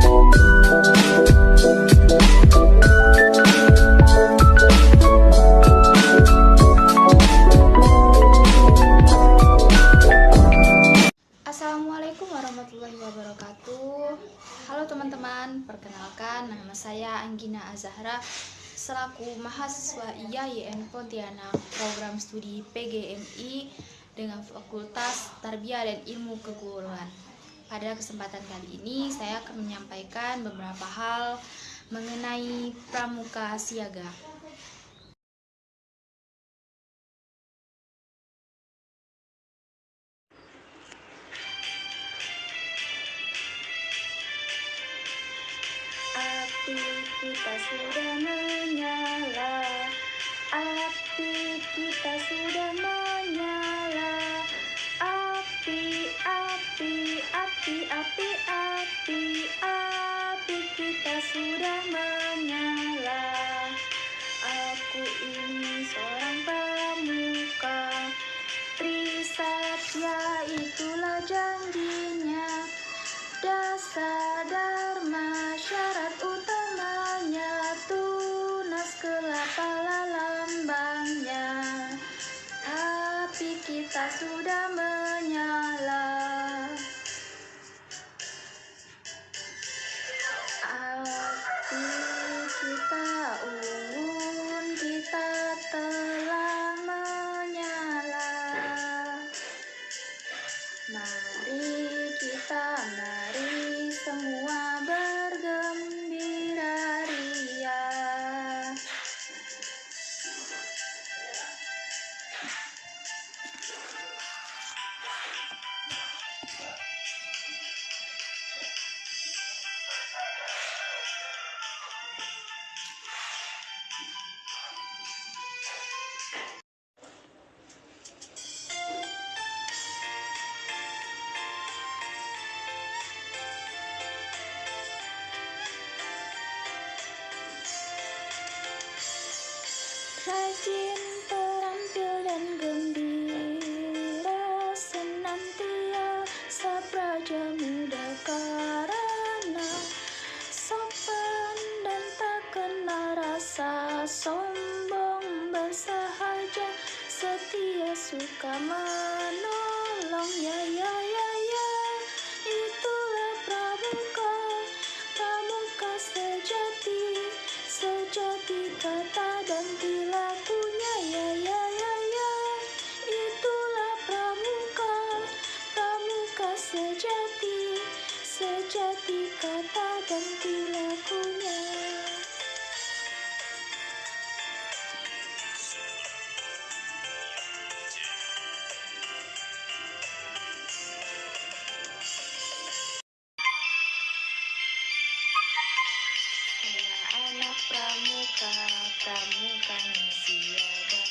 Assalamualaikum warahmatullahi wabarakatuh. Halo teman-teman, perkenalkan nama saya Anggina Azahra selaku mahasiswa IAIN Pontianak program studi PGMI dengan Fakultas Tarbiyah dan Ilmu Keguruan. Pada kesempatan kali ini saya akan menyampaikan beberapa hal mengenai pramuka siaga. Api kita sudah menyala, api kita sudah menyala, api, api, api, api, api, api kita sudah menyala. Aku ini seorang pramuka, Trisatya itulah janjinya, dasar dharma syarat utamanya, tunas kelapa lambangnya. Api kita sudah menyala, api kita unggun, kita telah menyala. Mari semua bergembira ria. Rajin terampil dan gembira, senantiasa praja muda karena sopan dan tak kena rasa sombong, bersahaja, setia, suka menolong. Ya, ya, ya, ya, itulah pramuka, pramuka sejati, sejati kata dan perilakunya. Ya, ya, ya, ya, itulah pramuka, pramuka sejati, sejati kata dan perilakunya. Anak pramuka, pramukanya siaga,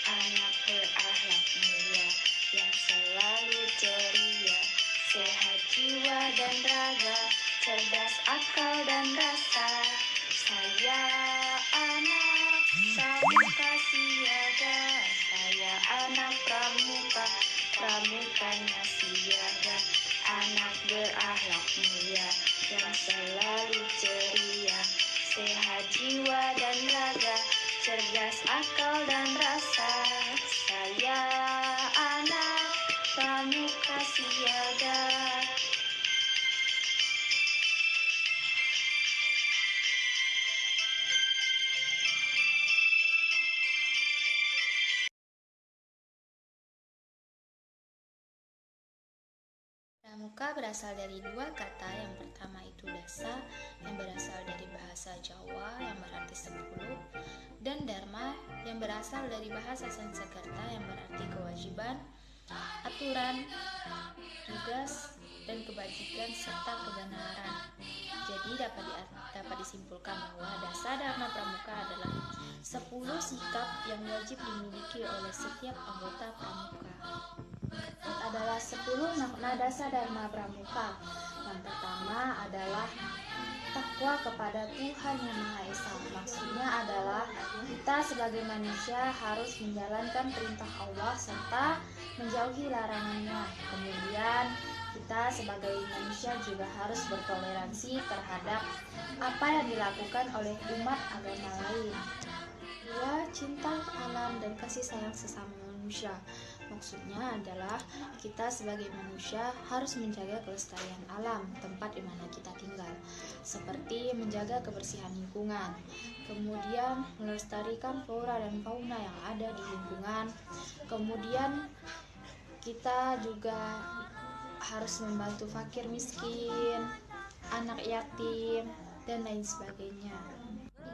anak berakhlak mulia yang selalu ceria, sehat jiwa dan raga, cerdas akal dan rasa. Saya anak pramuka siaga, saya anak pramuka, pramukanya siaga, anak berakhlak mulia yang selalu ceria, sehat jiwa dan raga, cerdas akal dan rasa. Saya anak pramuka siaga. Pramuka berasal dari dua kata. Yang pertama itu dasa, yang berasal dari bahasa Jawa yang berarti 10, dan dharma yang berasal dari bahasa Sanskerta yang berarti kewajiban, aturan, tugas, dan kebajikan serta kebenaran. Jadi dapat disimpulkan bahwa dasa dharma pramuka adalah 10 sikap yang wajib dimiliki oleh setiap anggota pramuka. Adalah 10 makna dasa dharma pramuka. Yang pertama adalah takwa kepada Tuhan Yang Maha Esa. Maksudnya adalah kita sebagai manusia harus menjalankan perintah Allah serta menjauhi larangannya. Kemudian kita sebagai manusia juga harus bertoleransi terhadap apa yang dilakukan oleh umat agama lain. Dua, cinta alam dan kasih sayang sesama manusia. Maksudnya adalah kita sebagai manusia harus menjaga kelestarian alam tempat di mana kita tinggal, seperti menjaga kebersihan lingkungan, kemudian melestarikan flora dan fauna yang ada di lingkungan, kemudian kita juga harus membantu fakir miskin, anak yatim, dan lain sebagainya.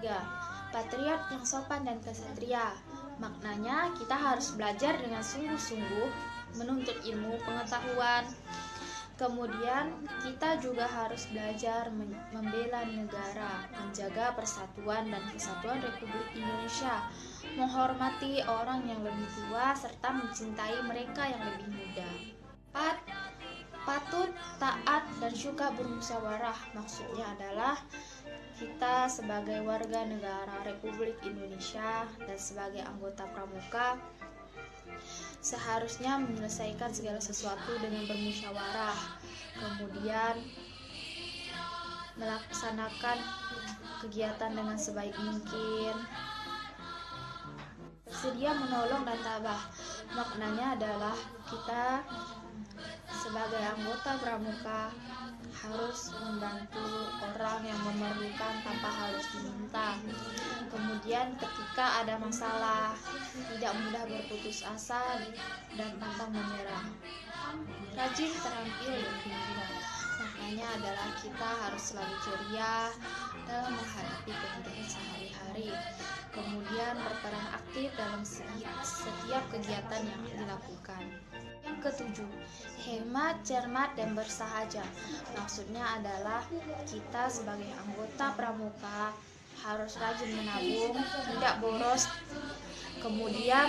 3. Patriot yang sopan dan kesatria. Maknanya kita harus belajar dengan sungguh-sungguh, menuntut ilmu pengetahuan. Kemudian kita juga harus belajar membela negara, menjaga persatuan dan kesatuan Republik Indonesia, menghormati orang yang lebih tua serta mencintai mereka yang lebih muda. 4. Patut, taat, dan suka bermusyawarah. Maksudnya adalah kita sebagai warga negara Republik Indonesia dan sebagai anggota pramuka seharusnya menyelesaikan segala sesuatu dengan bermusyawarah, kemudian melaksanakan kegiatan dengan sebaik mungkin, bersedia menolong dan tabah. Maknanya adalah kita sebagai anggota pramuka harus membantu orang yang memerlukan tanpa harus diminta. Kemudian ketika ada masalah, tidak mudah berputus asa dan pantang menyerah. Rajin, terampil, dan gembira. Maknanya adalah kita harus selalu ceria dalam menghadapi kehidupan sehari-hari. Kemudian berperan aktif dalam setiap kegiatan yang dilakukan. Yang ketujuh, hemat, cermat, dan bersahaja. Maksudnya adalah kita sebagai anggota pramuka harus rajin menabung, tidak boros, kemudian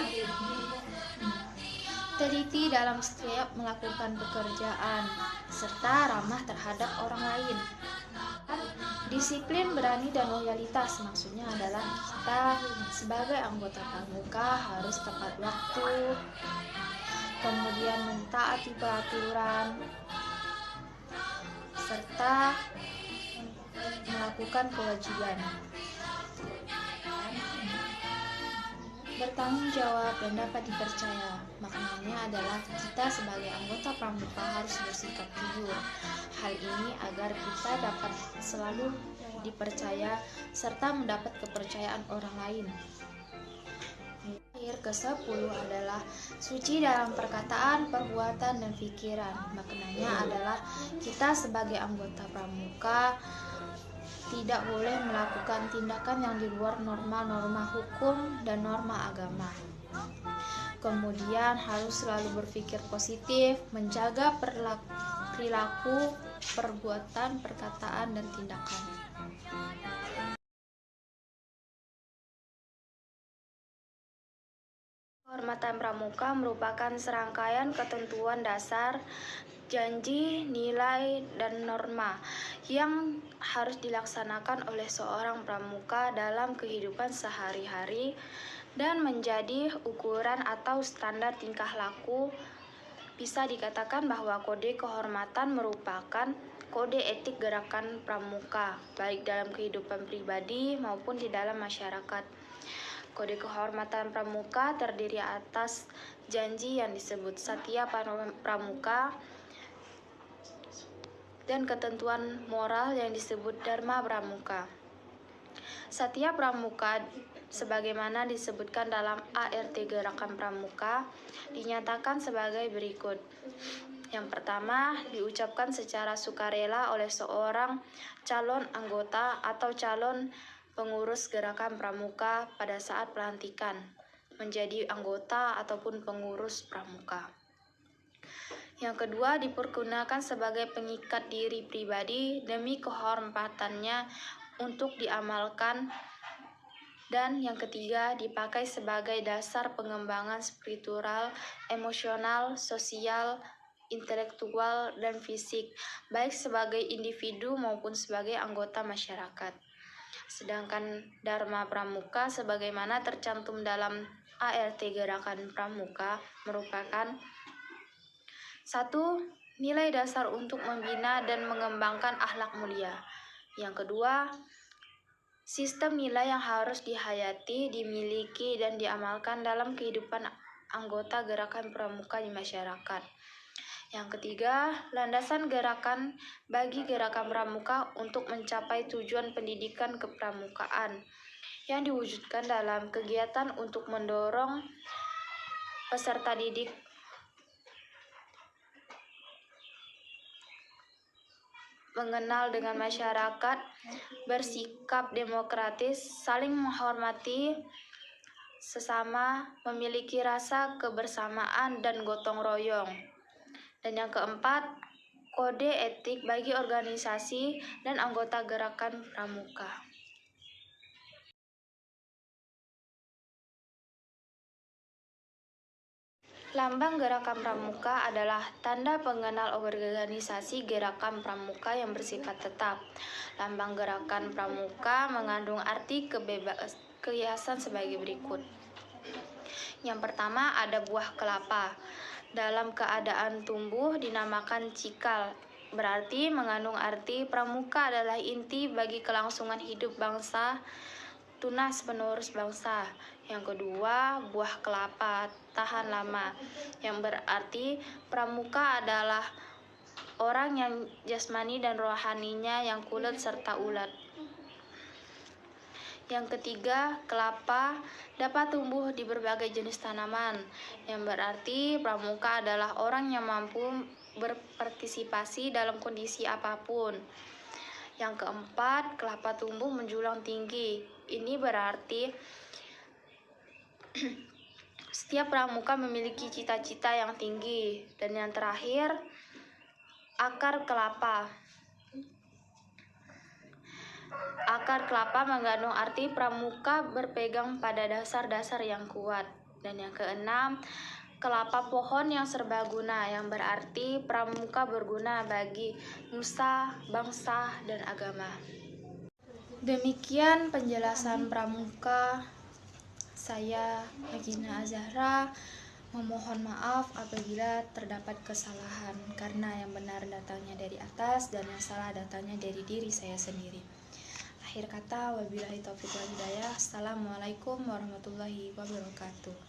teliti dalam setiap melakukan pekerjaan, serta ramah terhadap orang lain. Disiplin, berani, dan loyalitas. Maksudnya adalah kita sebagai anggota pramuka harus tepat waktu, kemudian mentaati peraturan, serta melakukan kewajiban. Bertanggung jawab dan dapat dipercaya. Maknanya adalah kita sebagai anggota pramuka harus bersikap jujur. Hal ini agar kita dapat selalu dipercaya serta mendapat kepercayaan orang lain. Ke-10 adalah suci dalam perkataan, perbuatan, dan pikiran. Maknanya adalah kita sebagai anggota pramuka tidak boleh melakukan tindakan yang di luar norma-norma hukum dan norma agama. Kemudian harus selalu berpikir positif, menjaga perilaku, perbuatan, perkataan, dan tindakan. Kehormatan pramuka merupakan serangkaian ketentuan dasar, janji, nilai, dan norma yang harus dilaksanakan oleh seorang pramuka dalam kehidupan sehari-hari dan menjadi ukuran atau standar tingkah laku. Bisa dikatakan bahwa kode kehormatan merupakan kode etik gerakan pramuka, baik dalam kehidupan pribadi maupun di dalam masyarakat. Kode kehormatan pramuka terdiri atas janji yang disebut Satya Pramuka dan ketentuan moral yang disebut Dharma Pramuka. Satya Pramuka sebagaimana disebutkan dalam ART Gerakan Pramuka dinyatakan sebagai berikut. Yang pertama, diucapkan secara sukarela oleh seorang calon anggota atau calon pengurus gerakan pramuka pada saat pelantikan menjadi anggota ataupun pengurus pramuka. Yang kedua, dipergunakan sebagai pengikat diri pribadi demi kehormatannya untuk diamalkan. Dan yang ketiga, dipakai sebagai dasar pengembangan spiritual, emosional, sosial, intelektual, dan fisik, baik sebagai individu maupun sebagai anggota masyarakat. Sedangkan Dharma Pramuka sebagaimana tercantum dalam ART Gerakan Pramuka merupakan 1. nilai dasar untuk membina dan mengembangkan akhlak mulia. Yang kedua, sistem nilai yang harus dihayati, dimiliki, dan diamalkan dalam kehidupan anggota gerakan pramuka di masyarakat. Yang ketiga, landasan gerakan bagi gerakan pramuka untuk mencapai tujuan pendidikan kepramukaan yang diwujudkan dalam kegiatan untuk mendorong peserta didik mengenal dengan masyarakat, bersikap demokratis, saling menghormati sesama, memiliki rasa kebersamaan dan gotong royong. Dan yang keempat, kode etik bagi organisasi dan anggota gerakan pramuka. Lambang gerakan pramuka adalah tanda pengenal organisasi gerakan pramuka yang bersifat tetap. Lambang gerakan pramuka mengandung arti kehiasan sebagai berikut. Yang pertama ada buah kelapa. Dalam keadaan tumbuh dinamakan cikal, berarti mengandung arti pramuka adalah inti bagi kelangsungan hidup bangsa, tunas penerus bangsa. Yang kedua, buah kelapa tahan lama, yang berarti pramuka adalah orang yang jasmani dan rohaninya yang kuat serta ulet. Yang ketiga, kelapa dapat tumbuh di berbagai jenis tanaman, yang berarti pramuka adalah orang yang mampu berpartisipasi dalam kondisi apapun. Yang keempat, kelapa tumbuh menjulang tinggi. Ini berarti setiap pramuka memiliki cita-cita yang tinggi. Dan yang terakhir, akar kelapa. Akar kelapa mengandung arti pramuka berpegang pada dasar-dasar yang kuat. Dan yang keenam, kelapa pohon yang serbaguna, yang berarti pramuka berguna bagi nusa, bangsa, dan agama. Demikian penjelasan pramuka. Saya, Magina Azahra, memohon maaf apabila terdapat kesalahan, karena yang benar datangnya dari atas dan yang salah datangnya dari diri saya sendiri. Akhir kata, wabillahi taufiq wal hidayah. Assalamualaikum warahmatullahi wabarakatuh.